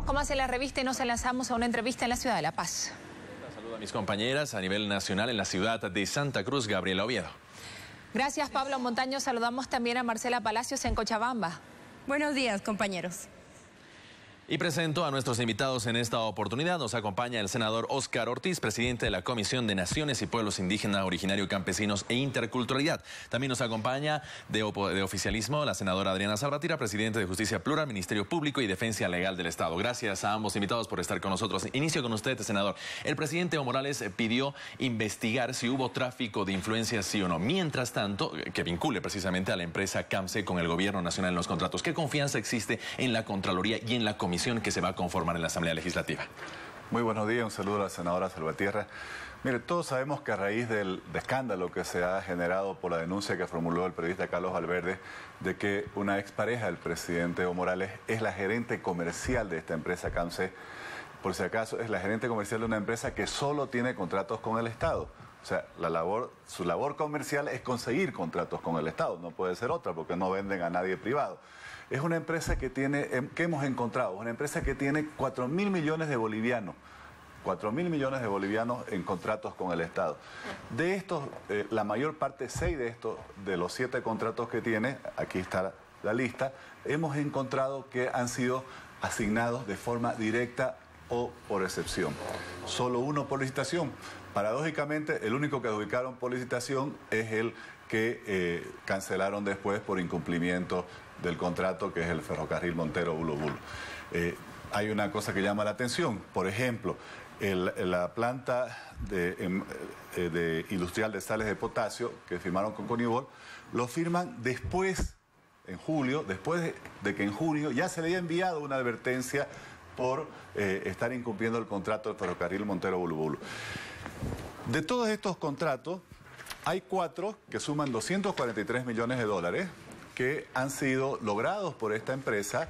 con más en la revista y nos lanzamos a una entrevista en la ciudad de La Paz. Saludo a mis compañeras a nivel nacional en la ciudad de Santa Cruz, Gabriela Oviedo. Gracias, Pablo Montaño. Saludamos también a Marcela Palacios en Cochabamba. Buenos días, compañeros. Y presento a nuestros invitados en esta oportunidad. Nos acompaña el senador Óscar Ortiz, presidente de la Comisión de Naciones y Pueblos Indígenas, Originario, Campesinos e Interculturalidad. También nos acompaña de oficialismo la senadora Adriana Salvatierra, presidente de Justicia Plural, Ministerio Público y Defensa Legal del Estado. Gracias a ambos invitados por estar con nosotros. Inicio con usted, senador. El presidente Evo Morales pidió investigar si hubo tráfico de influencias, sí o no. Mientras tanto, que vincule precisamente a la empresa CAMSE con el gobierno nacional en los contratos. ¿Qué confianza existe en la Contraloría y en la Comisión que se va a conformar en la Asamblea Legislativa? Muy buenos días, un saludo a la senadora Salvatierra. Mire, todos sabemos que a raíz del escándalo que se ha generado por la denuncia que formuló el periodista Carlos Valverde de que una expareja del presidente Evo Morales es la gerente comercial de esta empresa CAMSE, por si acaso es la gerente comercial de una empresa que solo tiene contratos con el Estado. O sea, su labor comercial es conseguir contratos con el Estado, no puede ser otra porque no venden a nadie privado. Es una empresa que hemos encontrado, una empresa que tiene 4.000 millones de bolivianos. 4.000 millones de bolivianos en contratos con el Estado. De estos, la mayor parte, 6 de estos, de los 7 contratos que tiene, aquí está la lista, hemos encontrado que han sido asignados de forma directa o por excepción. Solo uno por licitación. Paradójicamente, el único que adjudicaron por licitación es el que cancelaron después por incumplimiento del contrato, que es el ferrocarril Montero-Bulo-Bulo. Hay una cosa que llama la atención. Por ejemplo, la planta industrial de sales de potasio que firmaron con Conibol, lo firman después, en julio, después de que en junio ya se le había enviado una advertencia por estar incumpliendo el contrato del ferrocarril Montero-Bulo-Bulo. De todos estos contratos, hay 4 que suman 243 millones de dólares que han sido logrados por esta empresa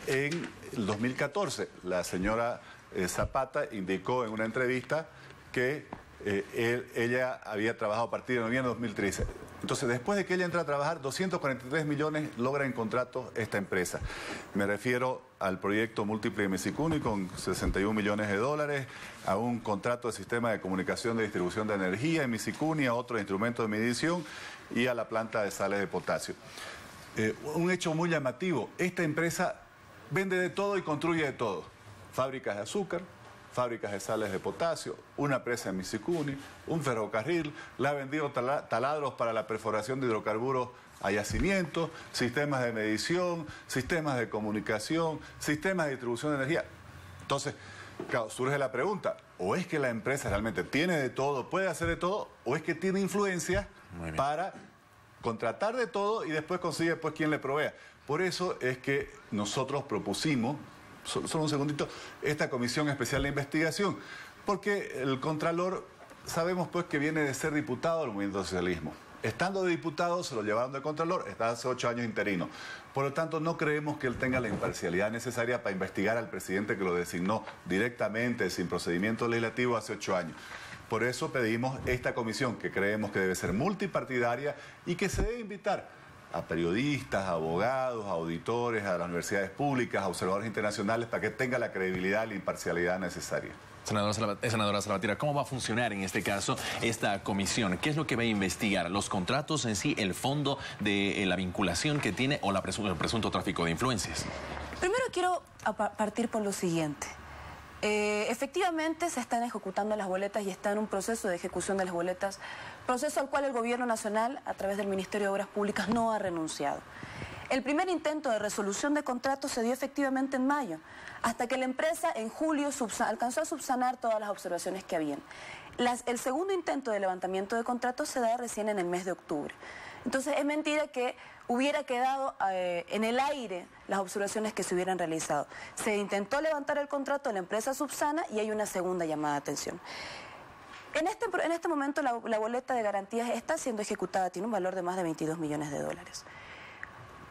en el 2014. La señora Zapata indicó en una entrevista que ella había trabajado a partir de noviembre de 2013. Entonces, después de que ella entra a trabajar, 243 millones logra en contratos esta empresa. Me refiero al proyecto múltiple de Misicuni con 61 millones de dólares, a un contrato de sistema de comunicación de distribución de energía en Misicuni, a otro instrumento de medición y a la planta de sales de potasio. Un hecho muy llamativo, esta empresa vende de todo y construye de todo. Fábricas de azúcar, fábricas de sales de potasio, una presa en Misicuni, un ferrocarril, le ha vendido taladros para la perforación de hidrocarburos a yacimientos, sistemas de medición, sistemas de comunicación, sistemas de distribución de energía. Entonces, claro, surge la pregunta, o es que la empresa realmente tiene de todo, puede hacer de todo, o es que tiene influencia para contratar de todo y después consigue pues quien le provea. Por eso es que nosotros propusimos, solo un segundito, esta comisión especial de investigación, porque el Contralor sabemos pues que viene de ser diputado del movimiento socialismo. Estando de diputado se lo llevaron de Contralor, está hace 8 años interino. Por lo tanto, no creemos que él tenga la imparcialidad necesaria para investigar al presidente que lo designó directamente, sin procedimiento legislativo, hace 8 años. Por eso pedimos esta comisión, que creemos que debe ser multipartidaria y que se debe invitar a periodistas, a abogados, a auditores, a las universidades públicas, a observadores internacionales, para que tenga la credibilidad y la imparcialidad necesaria. Senadora Salvatierra, ¿cómo va a funcionar en este caso esta comisión? ¿Qué es lo que va a investigar? ¿Los contratos en sí, el fondo de la vinculación que tiene o el presunto tráfico de influencias? Primero quiero partir por lo siguiente. Efectivamente se están ejecutando las boletas y está en un proceso de ejecución de las boletas, proceso al cual el Gobierno Nacional, a través del Ministerio de Obras Públicas, no ha renunciado. El primer intento de resolución de contratos se dio efectivamente en mayo, hasta que la empresa en julio alcanzó a subsanar todas las observaciones que habían. El segundo intento de levantamiento de contratos se da recién en el mes de octubre. Entonces es mentira que hubiera quedado en el aire las observaciones que se hubieran realizado. Se intentó levantar el contrato, la empresa subsana y hay una segunda llamada de atención. En este momento la boleta de garantías está siendo ejecutada, tiene un valor de más de 22 millones de dólares.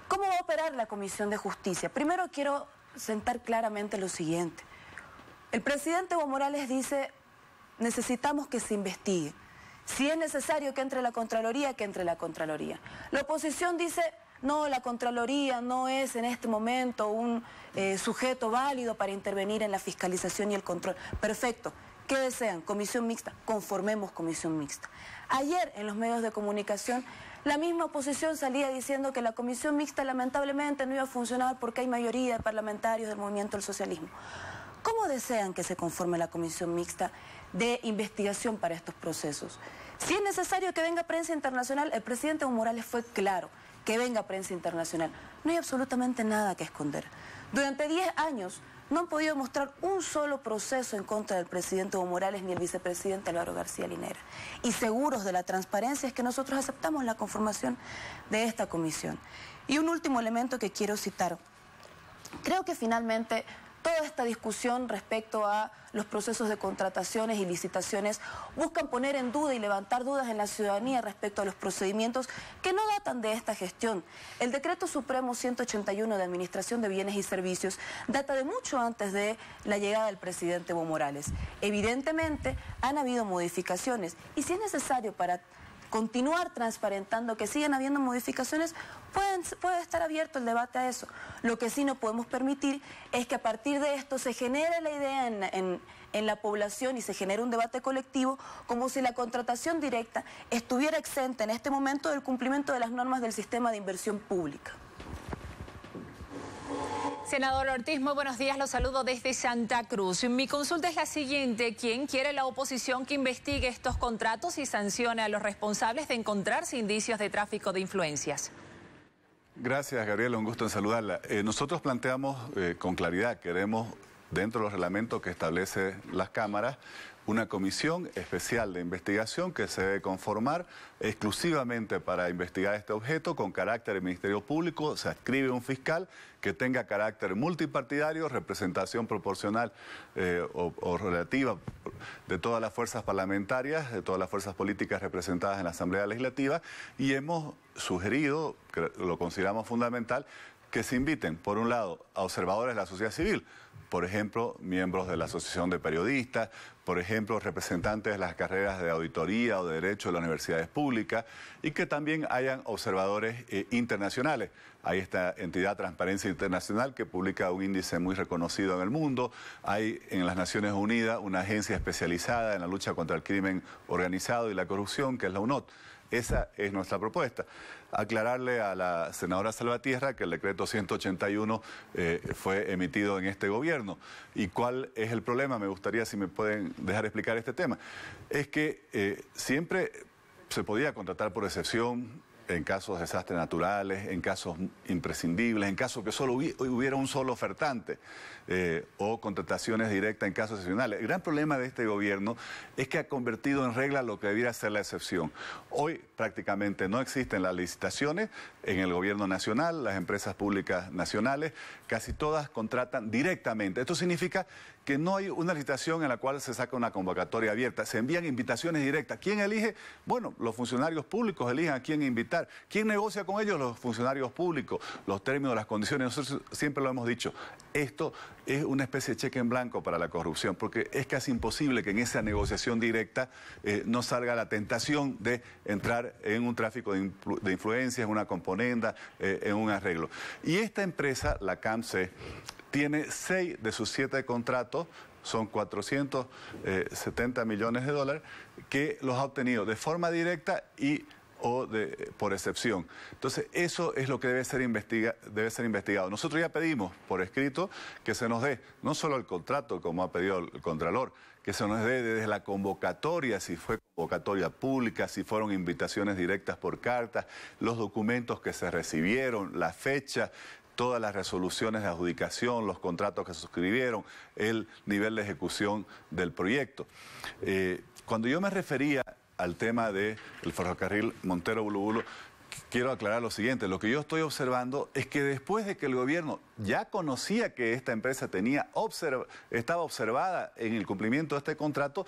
¿Cómo va a operar la Comisión de Justicia? Primero quiero sentar claramente lo siguiente. El presidente Evo Morales dice, necesitamos que se investigue. Si es necesario que entre la Contraloría, que entre la Contraloría. La oposición dice, no, la Contraloría no es en este momento un sujeto válido para intervenir en la fiscalización y el control. Perfecto. ¿Qué desean? Comisión mixta. Conformemos comisión mixta. Ayer en los medios de comunicación la misma oposición salía diciendo que la comisión mixta lamentablemente no iba a funcionar porque hay mayoría de parlamentarios del movimiento del socialismo. ¿Cómo desean que se conforme la comisión mixta de investigación para estos procesos? Si es necesario que venga prensa internacional, el presidente Evo Morales fue claro, que venga prensa internacional. No hay absolutamente nada que esconder. Durante 10 años no han podido mostrar un solo proceso en contra del presidente Evo Morales ni el vicepresidente Álvaro García Linera. Y seguros de la transparencia es que nosotros aceptamos la conformación de esta comisión. Y un último elemento que quiero citar. Creo que finalmente toda esta discusión respecto a los procesos de contrataciones y licitaciones buscan poner en duda y levantar dudas en la ciudadanía respecto a los procedimientos que no datan de esta gestión. El Decreto Supremo 181 de Administración de Bienes y Servicios data de mucho antes de la llegada del presidente Evo Morales. Evidentemente han habido modificaciones y si es necesario para continuar transparentando que siguen habiendo modificaciones, puede estar abierto el debate a eso. Lo que sí no podemos permitir es que a partir de esto se genere la idea en la población y se genere un debate colectivo como si la contratación directa estuviera exenta en este momento del cumplimiento de las normas del sistema de inversión pública. Senador Ortiz, muy buenos días, los saludo desde Santa Cruz. Mi consulta es la siguiente: ¿quién quiere la oposición que investigue estos contratos y sancione a los responsables de encontrarse indicios de tráfico de influencias? Gracias, Gabriela, un gusto en saludarla. Nosotros planteamos con claridad, queremos, dentro de los reglamentos que establece las cámaras, una comisión especial de investigación que se debe conformar exclusivamente para investigar este objeto con carácter del Ministerio Público. Se adscribe un fiscal que tenga carácter multipartidario, representación proporcional o relativa de todas las fuerzas parlamentarias, de todas las fuerzas políticas representadas en la Asamblea Legislativa, y hemos sugerido, que lo consideramos fundamental, que se inviten, por un lado, a observadores de la sociedad civil, por ejemplo, miembros de la Asociación de Periodistas, por ejemplo, representantes de las carreras de auditoría o de derecho de las universidades públicas, y que también hayan observadores internacionales. Hay esta entidad Transparencia Internacional que publica un índice muy reconocido en el mundo. Hay en las Naciones Unidas una agencia especializada en la lucha contra el crimen organizado y la corrupción, que es la UNOT. Esa es nuestra propuesta. Aclararle a la senadora Salvatierra que el decreto 181 fue emitido en este gobierno. ¿Y cuál es el problema? Me gustaría si me pueden dejar explicar este tema. Es que siempre se podía contratar por excepción en casos de desastres naturales, en casos imprescindibles, en casos que solo hubiera un solo ofertante o contrataciones directas en casos excepcionales. El gran problema de este gobierno es que ha convertido en regla lo que debiera ser la excepción. Hoy prácticamente no existen las licitaciones en el gobierno nacional, las empresas públicas nacionales, casi todas contratan directamente. Esto significa que no hay una licitación en la cual se saca una convocatoria abierta, se envían invitaciones directas. ¿Quién elige? Bueno, los funcionarios públicos eligen a quién invitar. ¿Quién negocia con ellos? Los funcionarios públicos, los términos, las condiciones. Nosotros siempre lo hemos dicho, esto es una especie de cheque en blanco para la corrupción, porque es casi imposible que en esa negociación directa no salga la tentación de entrar en un tráfico de influencias, en una componenda, en un arreglo. Y esta empresa, la CAMC, tiene 6 de sus 7 contratos, son 470 millones de dólares, que los ha obtenido de forma directa o por excepción. Entonces, eso es lo que debe ser investigado. Nosotros ya pedimos por escrito que se nos dé no solo el contrato, como ha pedido el Contralor, que se nos dé desde la convocatoria, si fue convocatoria pública, si fueron invitaciones directas por carta, los documentos que se recibieron, la fecha, todas las resoluciones de adjudicación, los contratos que se suscribieron, el nivel de ejecución del proyecto. Cuando yo me refería al tema del ferrocarril Montero-Bulúbulo, quiero aclarar lo siguiente. Lo que yo estoy observando es que después de que el gobierno ya conocía que esta empresa estaba observada en el cumplimiento de este contrato,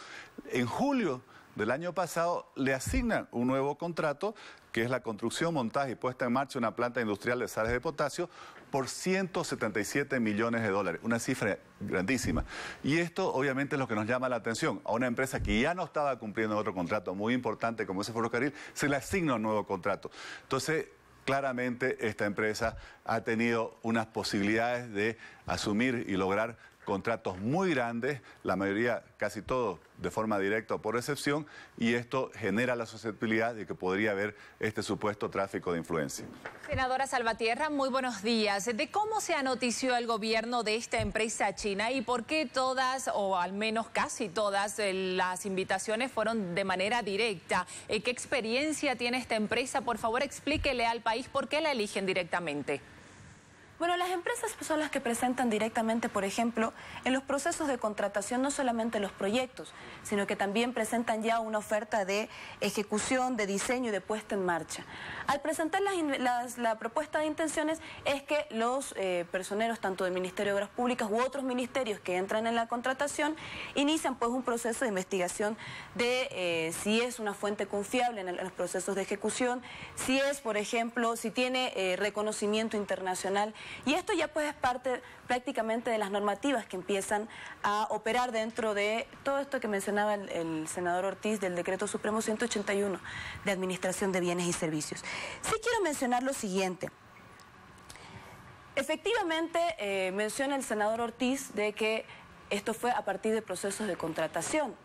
en julio del año pasado le asignan un nuevo contrato, que es la construcción, montaje y puesta en marcha de una planta industrial de sales de potasio por 177 millones de dólares, una cifra grandísima. Y esto obviamente es lo que nos llama la atención. A una empresa que ya no estaba cumpliendo otro contrato muy importante como ese ferrocarril, se le asigna un nuevo contrato. Entonces, claramente esta empresa ha tenido unas posibilidades de asumir y lograr contratos muy grandes, la mayoría, casi todos, de forma directa o por excepción, y esto genera la susceptibilidad de que podría haber este supuesto tráfico de influencia. Senadora Salvatierra, muy buenos días. ¿De cómo se anotició el gobierno de esta empresa china y por qué todas, o al menos casi todas, las invitaciones fueron de manera directa? ¿Qué experiencia tiene esta empresa? Por favor, explíquele al país por qué la eligen directamente. Bueno, las empresas son las que presentan directamente, por ejemplo, en los procesos de contratación, no solamente los proyectos, sino que también presentan ya una oferta de ejecución, de diseño y de puesta en marcha. Al presentar la propuesta de intenciones es que los personeros, tanto del Ministerio de Obras Públicas u otros ministerios que entran en la contratación, inician pues un proceso de investigación de si es una fuente confiable en los procesos de ejecución, si es, por ejemplo, si tiene reconocimiento internacional. Y esto ya pues es parte prácticamente de las normativas que empiezan a operar dentro de todo esto que mencionaba el senador Ortiz del Decreto Supremo 181 de Administración de Bienes y Servicios. Sí quiero mencionar lo siguiente. Efectivamente, menciona el senador Ortiz de que esto fue a partir de procesos de contratación.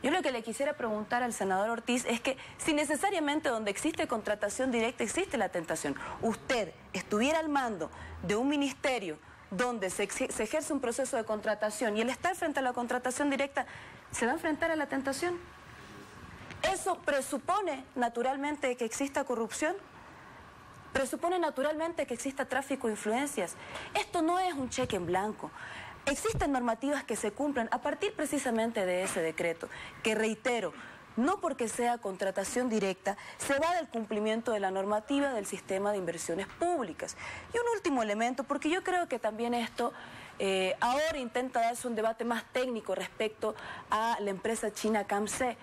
Yo lo que le quisiera preguntar al senador Ortiz es que si necesariamente donde existe contratación directa existe la tentación, usted estuviera al mando de un ministerio donde se ejerce un proceso de contratación y el estar frente a la contratación directa, ¿se va a enfrentar a la tentación? ¿Eso presupone naturalmente que exista corrupción? ¿Presupone naturalmente que exista tráfico de influencias? Esto no es un cheque en blanco. Existen normativas que se cumplen a partir precisamente de ese decreto, que reitero, no porque sea contratación directa, se va del cumplimiento de la normativa del sistema de inversiones públicas. Y un último elemento, porque yo creo que también esto ahora intenta darse un debate más técnico respecto a la empresa china CAMC.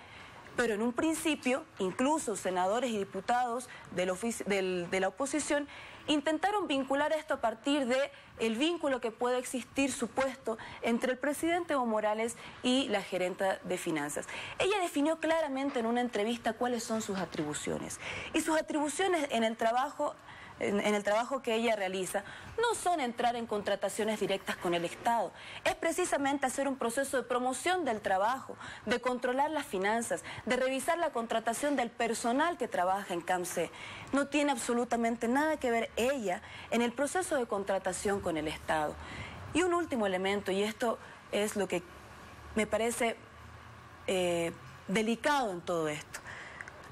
Pero en un principio, incluso senadores y diputados de la oposición intentaron vincular esto a partir del vínculo que puede existir supuesto entre el presidente Evo Morales y la gerenta de finanzas. Ella definió claramente en una entrevista cuáles son sus atribuciones. Y sus atribuciones en el trabajo que ella realiza, no son entrar en contrataciones directas con el Estado. Es precisamente hacer un proceso de promoción del trabajo, de controlar las finanzas, de revisar la contratación del personal que trabaja en CAMC. No tiene absolutamente nada que ver ella en el proceso de contratación con el Estado. Y un último elemento, y esto es lo que me parece delicado en todo esto.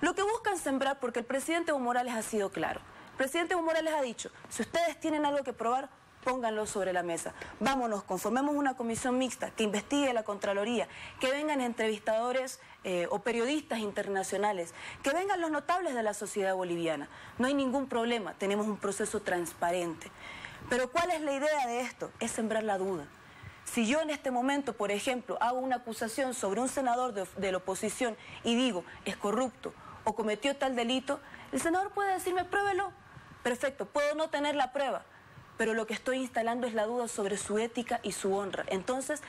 Lo que buscan sembrar, porque el presidente Evo Morales ha sido claro. El presidente Evo Morales ha dicho, si ustedes tienen algo que probar, pónganlo sobre la mesa. Vámonos, conformemos una comisión mixta que investigue la Contraloría, que vengan entrevistadores o periodistas internacionales, que vengan los notables de la sociedad boliviana. No hay ningún problema, tenemos un proceso transparente. Pero ¿cuál es la idea de esto? Es sembrar la duda. Si yo en este momento, por ejemplo, hago una acusación sobre un senador de la oposición y digo, es corrupto o cometió tal delito, el senador puede decirme, pruébelo. Perfecto, puedo no tener la prueba, pero lo que estoy instalando es la duda sobre su ética y su honra. Entonces